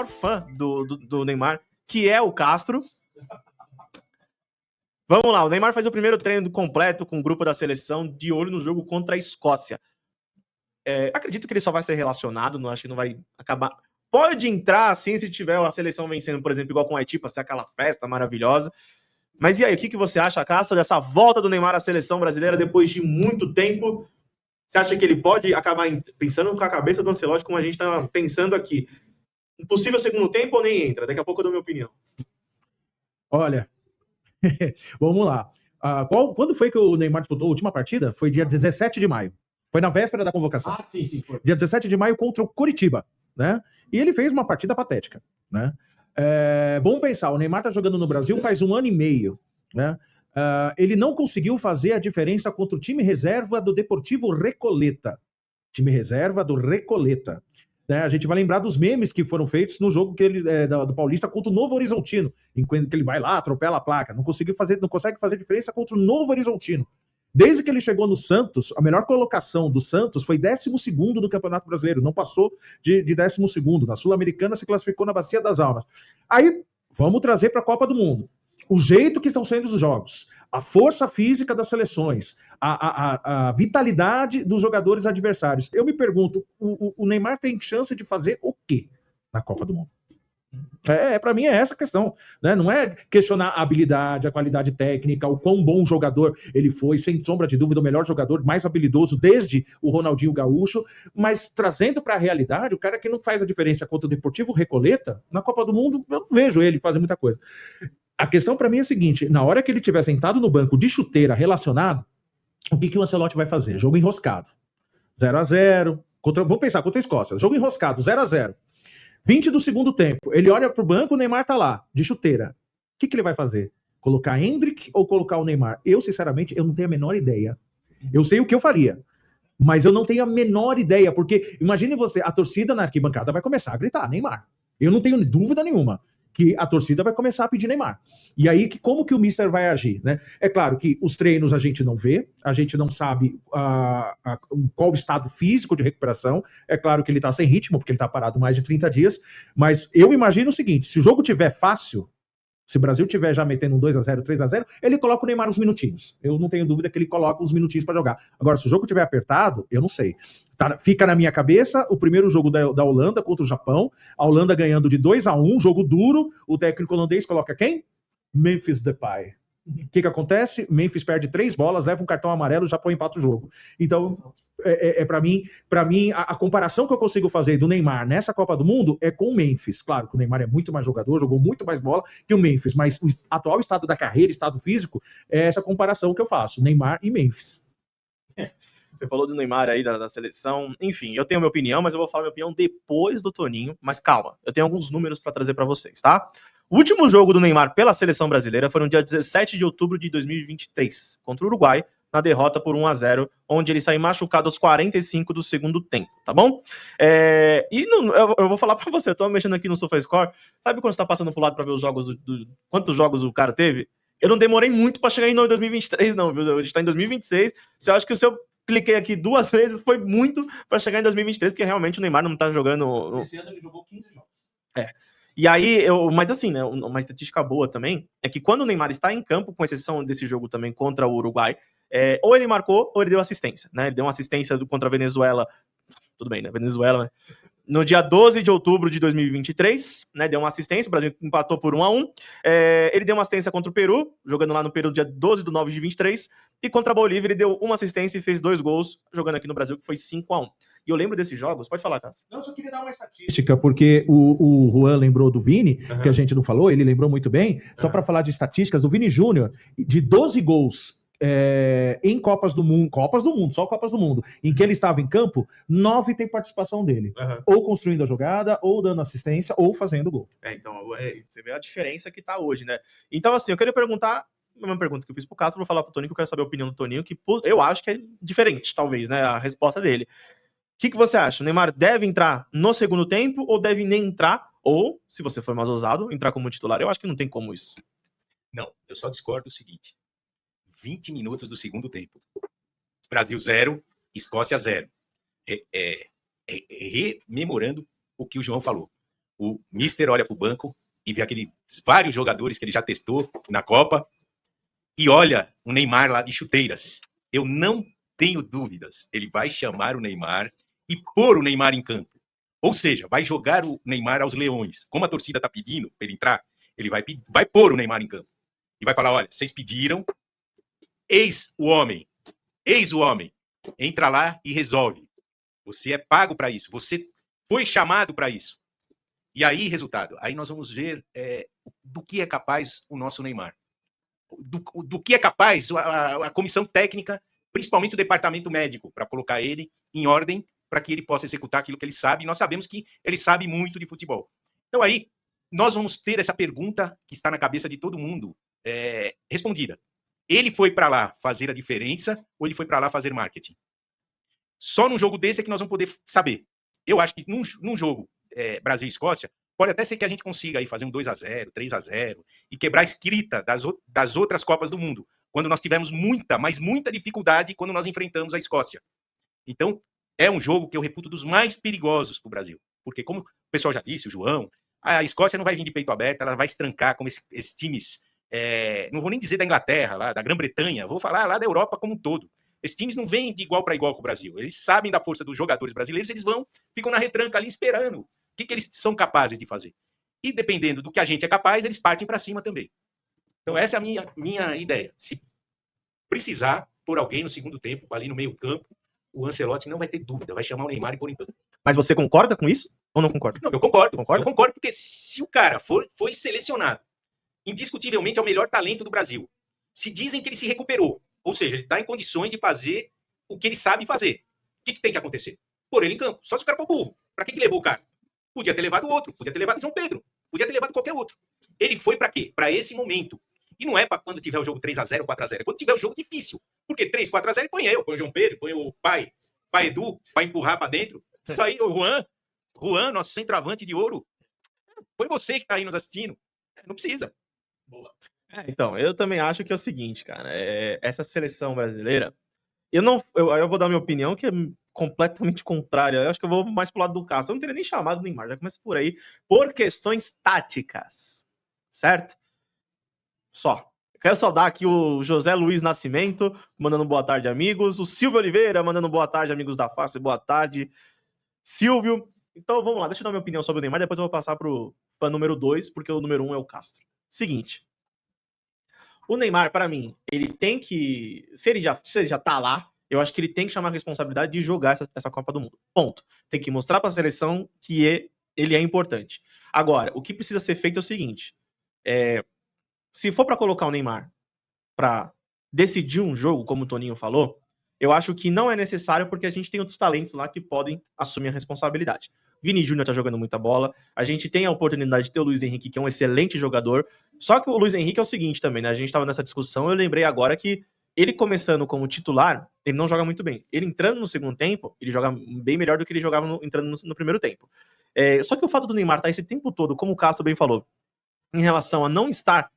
maior fã do Neymar, que é o Castro. Vamos lá, o Neymar faz o primeiro treino completo com o grupo da seleção de olho no jogo contra a Escócia. Acredito que ele só vai ser relacionado, não acho que não vai acabar. Pode entrar assim se tiver a seleção vencendo, por exemplo, igual com o Haiti, pra ser aquela festa maravilhosa. Mas e aí, o que você acha, Castro, dessa volta do Neymar à seleção brasileira depois de muito tempo? Você acha que ele pode acabar pensando com a cabeça do Ancelotti, como a gente tá pensando aqui? Um possível segundo tempo ou nem entra? Daqui a pouco eu dou minha opinião. Olha, vamos lá. Quando foi que o Neymar disputou a última partida? Foi dia 17 de maio. Foi na véspera da convocação. Sim, foi. Dia 17 de maio contra o Coritiba, né? E ele fez uma partida patética, né? Vamos pensar, o Neymar tá jogando no Brasil faz 1 ano e meio, né? Ele não conseguiu fazer a diferença contra o time reserva do Deportivo Recoleta. Time reserva do Recoleta. Né? A gente vai lembrar dos memes que foram feitos no jogo do Paulista contra o Novo Horizontino, enquanto que ele vai lá, atropela a placa. Não consegue fazer diferença contra o Novo Horizontino. Desde que ele chegou no Santos, a melhor colocação do Santos foi 12º no Campeonato Brasileiro, não passou de 12º. Na Sul-Americana se classificou na Bacia das Almas. Aí, vamos trazer para a Copa do Mundo. O jeito que estão sendo os jogos, a força física das seleções, a vitalidade dos jogadores adversários. Eu me pergunto, o Neymar tem chance de fazer o quê na Copa do Mundo? Para mim é essa a questão, né? Não é questionar a habilidade, a qualidade técnica, o quão bom jogador ele foi, sem sombra de dúvida, o melhor jogador, mais habilidoso desde o Ronaldinho Gaúcho, mas trazendo para a realidade, o cara que não faz a diferença contra o Deportivo Recoleta, na Copa do Mundo, eu não vejo ele fazer muita coisa. A questão para mim é a seguinte, na hora que ele estiver sentado no banco de chuteira relacionado, o que o Ancelotti vai fazer? Jogo enroscado. 0-0, vamos pensar, contra a Escócia, jogo enroscado, 0-0. 20 do segundo tempo, ele olha pro banco, o Neymar tá lá, de chuteira. O que ele vai fazer? Colocar Endrick ou colocar o Neymar? Eu, sinceramente, eu não tenho a menor ideia. Eu sei o que eu faria, mas eu não tenho a menor ideia, porque imagine você, a torcida na arquibancada vai começar a gritar, Neymar. Eu não tenho dúvida nenhuma que a torcida vai começar a pedir Neymar. E aí, como que o Mister vai agir, né? É claro que os treinos a gente não vê, a gente não sabe qual o estado físico de recuperação, é claro que ele tá sem ritmo, porque ele tá parado mais de 30 dias, mas eu imagino o seguinte, se o jogo tiver fácil, se o Brasil tiver já metendo um 2-0, 3-0, ele coloca o Neymar uns minutinhos. Eu não tenho dúvida que ele coloca uns minutinhos para jogar. Agora, se o jogo tiver apertado, eu não sei. Fica na minha cabeça o primeiro jogo da Holanda contra o Japão, a Holanda ganhando de 2-1, jogo duro, o técnico holandês coloca quem? Memphis Depay. O que acontece? Memphis perde 3 bolas, leva um cartão amarelo, o Japão empata o jogo. Então, para mim a comparação que eu consigo fazer do Neymar nessa Copa do Mundo é com o Memphis. Claro que o Neymar é muito mais jogador, jogou muito mais bola que o Memphis, mas o atual estado da carreira, estado físico, é essa comparação que eu faço, Neymar e Memphis. Você falou do Neymar aí, da seleção. Enfim, eu tenho a minha opinião, mas eu vou falar minha opinião depois do Toninho. Mas calma, eu tenho alguns números para trazer para vocês, tá? O último jogo do Neymar pela seleção brasileira foi no dia 17 de outubro de 2023, contra o Uruguai, na derrota por 1-0, onde ele saiu machucado aos 45 do segundo tempo, tá bom? Eu vou falar pra você, eu tô mexendo aqui no SofaScore, sabe quando você tá passando pro lado pra ver os jogos, quantos jogos o cara teve? Eu não demorei muito pra chegar em 2023 não, viu? A gente tá em 2026, você acha que se eu cliquei aqui 2 vezes, foi muito pra chegar em 2023, porque realmente o Neymar não tá jogando... Esse ano ele jogou 15 jogos. E aí, mas assim, né, uma estatística boa também é que quando o Neymar está em campo, com exceção desse jogo também contra o Uruguai, ou ele marcou ou ele deu assistência, né? Ele deu uma assistência contra a Venezuela, tudo bem, né? Venezuela, né? No dia 12 de outubro de 2023, né? Deu uma assistência, o Brasil empatou por 1-1. Ele deu uma assistência contra o Peru, jogando lá no Peru dia 12 de 9 de 23, e contra a Bolívia ele deu uma assistência e fez 2 gols, jogando aqui no Brasil, que foi 5-1. E eu lembro desses jogos, pode falar, Cássio. Não, eu só queria dar uma estatística, porque o Juan lembrou do Vini, que a gente não falou, ele lembrou muito bem, só para falar de estatísticas, do Vini Júnior, de 12 gols em Copas do Mundo, só Copas do Mundo, em que ele estava em campo, 9 tem participação dele. Ou construindo a jogada, ou dando assistência, ou fazendo gol. Então, você vê a diferença que tá hoje, né? Então, assim, eu queria perguntar, a mesma pergunta que eu fiz pro Cássio, vou falar pro Toninho, que eu quero saber a opinião do Toninho, que eu acho que é diferente, talvez, né, a resposta dele. O que você acha? O Neymar deve entrar no segundo tempo ou deve nem entrar? Ou, se você for mais ousado, entrar como titular? Eu acho que não tem como isso. Não, eu só discordo do seguinte. 20 minutos do segundo tempo. Brasil 0, Escócia 0. Rememorando o que o João falou. o Mister olha para o banco e vê aqueles vários jogadores que ele já testou na Copa e olha o Neymar lá de chuteiras. Eu não tenho dúvidas, ele vai chamar o Neymar e pôr o Neymar em campo. Ou seja, vai jogar o Neymar aos leões. Como a torcida está pedindo para ele entrar, ele vai pôr o Neymar em campo. E vai falar, olha, vocês pediram, eis o homem, entra lá e resolve. Você é pago para isso, você foi chamado para isso. E aí, resultado, aí nós vamos ver do que é capaz o nosso Neymar. Do que é capaz a comissão técnica, principalmente o departamento médico, para colocar ele em ordem para que ele possa executar aquilo que ele sabe. E nós sabemos que ele sabe muito de futebol. Então aí, nós vamos ter essa pergunta que está na cabeça de todo mundo respondida. Ele foi para lá fazer a diferença ou ele foi para lá fazer marketing? Só num jogo desse é que nós vamos poder saber. Eu acho que num jogo Brasil e Escócia, pode até ser que a gente consiga aí fazer um 2-0, 3-0 e quebrar a escrita das outras Copas do Mundo, quando nós tivemos muita, mas muita dificuldade quando nós enfrentamos a Escócia. Então, é um jogo que eu reputo dos mais perigosos para o Brasil. Porque, como o pessoal já disse, o João, a Escócia não vai vir de peito aberto, ela vai se trancar como esses times, não vou nem dizer da Inglaterra, lá, da Grã-Bretanha, vou falar lá da Europa como um todo. Esses times não vêm de igual para igual com o Brasil. Eles sabem da força dos jogadores brasileiros, eles ficam na retranca ali esperando. O que eles são capazes de fazer? E dependendo do que a gente é capaz, eles partem para cima também. Então essa é a minha ideia. Se precisar por alguém no segundo tempo, ali no meio campo, o Ancelotti não vai ter dúvida, vai chamar o Neymar e pôr em campo. Mas você concorda com isso ou não concorda? Não, eu concordo. Concorda? Eu concordo porque se o cara foi selecionado, indiscutivelmente é o melhor talento do Brasil, se dizem que ele se recuperou, ou seja, ele está em condições de fazer o que ele sabe fazer, o que tem que acontecer? Pôr ele em campo. Só se o cara for burro. Para que levou o cara? Podia ter levado outro, podia ter levado o João Pedro, podia ter levado qualquer outro. Ele foi para quê? Para esse momento. E não é para quando tiver o jogo 3-0, 4-0, é quando tiver o jogo difícil. Porque 3, 4-0 põe o João Pedro, põe o pai Edu, para empurrar para dentro. Isso aí, o Juan, nosso centroavante de ouro. Põe você que tá aí nos assistindo. Não precisa. Boa. Então, eu também acho que é o seguinte, cara, essa seleção brasileira, eu vou dar minha opinião, que é completamente contrária. Eu acho que eu vou mais pro lado do Castro. Eu não teria nem chamado o Neymar, já começa por aí, por questões táticas, certo? Só. Quero saudar aqui o José Luiz Nascimento, mandando boa tarde, amigos. O Silvio Oliveira, mandando boa tarde, amigos da Face. Boa tarde, Silvio. Então, vamos lá. Deixa eu dar minha opinião sobre o Neymar, depois eu vou passar pro fã número 2, porque o número 1 é o Castro. Seguinte. O Neymar, para mim, ele tem que... Se ele já tá lá, eu acho que ele tem que chamar a responsabilidade de jogar essa Copa do Mundo. Ponto. Tem que mostrar pra seleção que ele é importante. Agora, o que precisa ser feito é o seguinte. Se for para colocar o Neymar para decidir um jogo, como o Toninho falou, eu acho que não é necessário porque a gente tem outros talentos lá que podem assumir a responsabilidade. Vini Júnior tá jogando muita bola, a gente tem a oportunidade de ter o Luiz Henrique, que é um excelente jogador, só que o Luiz Henrique é o seguinte também, né? A gente tava nessa discussão, eu lembrei agora que ele começando como titular, ele não joga muito bem. Ele entrando no segundo tempo, ele joga bem melhor do que ele jogava entrando no primeiro tempo. Só que o fato do Neymar estar esse tempo todo, como o Castro bem falou, em relação a não estar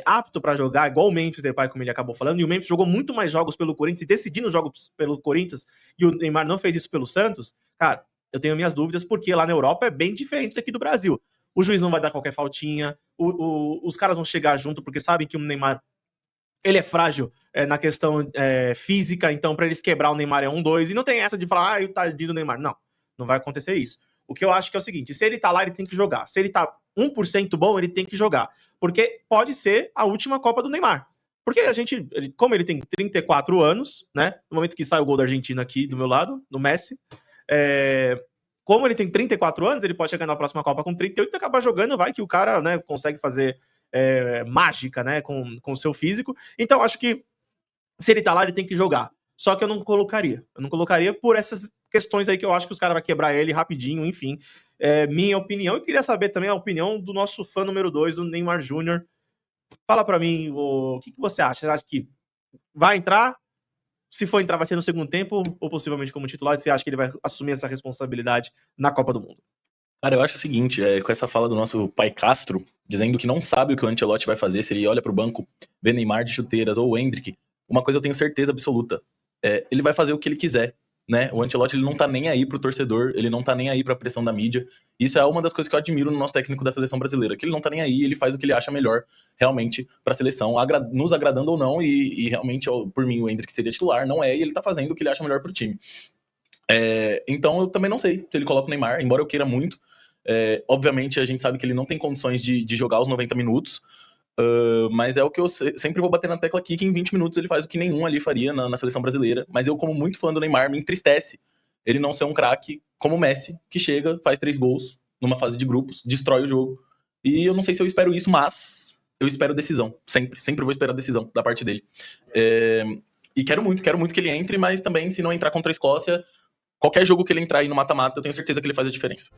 apto para jogar, igual o Memphis Depay, como ele acabou falando, e o Memphis jogou muito mais jogos pelo Corinthians e decidindo jogos pelo Corinthians, e o Neymar não fez isso pelo Santos, cara, eu tenho minhas dúvidas, porque lá na Europa é bem diferente daqui do Brasil. O juiz não vai dar qualquer faltinha, os caras vão chegar junto, porque sabem que o Neymar, ele é frágil na questão física, então para eles quebrar o Neymar é 1-2, e não tem essa de falar, o tadinho do Neymar. Não vai acontecer isso. O que eu acho que é o seguinte, se ele tá lá, ele tem que jogar. Se ele tá 1% bom, ele tem que jogar. Porque pode ser a última Copa do Neymar. Porque como ele tem 34 anos, né? No momento que sai o gol da Argentina aqui do meu lado, no Messi, como ele tem 34 anos, ele pode chegar na próxima Copa com 38 e acabar jogando, vai que o cara, né, consegue fazer mágica, né, com o seu físico. Então, acho que se ele tá lá, ele tem que jogar. Só que eu não colocaria. Eu não colocaria por essas questões aí que eu acho que os caras vão quebrar ele rapidinho, enfim. Minha opinião. Eu queria saber também a opinião do nosso fã número 2, do Neymar Júnior. Fala pra mim, o que você acha? Você acha que vai entrar? Se for entrar, vai ser no segundo tempo ou possivelmente como titular? Você acha que ele vai assumir essa responsabilidade na Copa do Mundo? Cara, eu acho o seguinte, com essa fala do nosso pai Castro, dizendo que não sabe o que o Ancelotti vai fazer, se ele olha pro banco, vê Neymar de chuteiras ou o Endrick, uma coisa eu tenho certeza absoluta, ele vai fazer o que ele quiser. né? O Ancelotti, ele não tá nem aí pro torcedor, ele não tá nem aí pra pressão da mídia. Isso é uma das coisas que eu admiro no nosso técnico da seleção brasileira, que ele não tá nem aí, ele faz o que ele acha melhor realmente pra seleção, nos agradando ou não, e realmente, por mim, o Endrick seria titular, não é, e ele tá fazendo o que ele acha melhor pro time. Então eu também não sei se ele coloca o Neymar, embora eu queira muito. Obviamente a gente sabe que ele não tem condições de jogar os 90 minutos, mas é o que eu sempre vou bater na tecla aqui, que em 20 minutos ele faz o que nenhum ali faria na seleção brasileira. Mas eu, como muito fã do Neymar, me entristece ele não ser um craque como o Messi, que chega, faz 3 gols numa fase de grupos, destrói o jogo. E eu não sei se eu espero isso, mas eu espero decisão. Sempre vou esperar decisão da parte dele. E quero muito que ele entre, mas também, se não entrar contra a Escócia, qualquer jogo que ele entrar aí no mata-mata, eu tenho certeza que ele faz a diferença.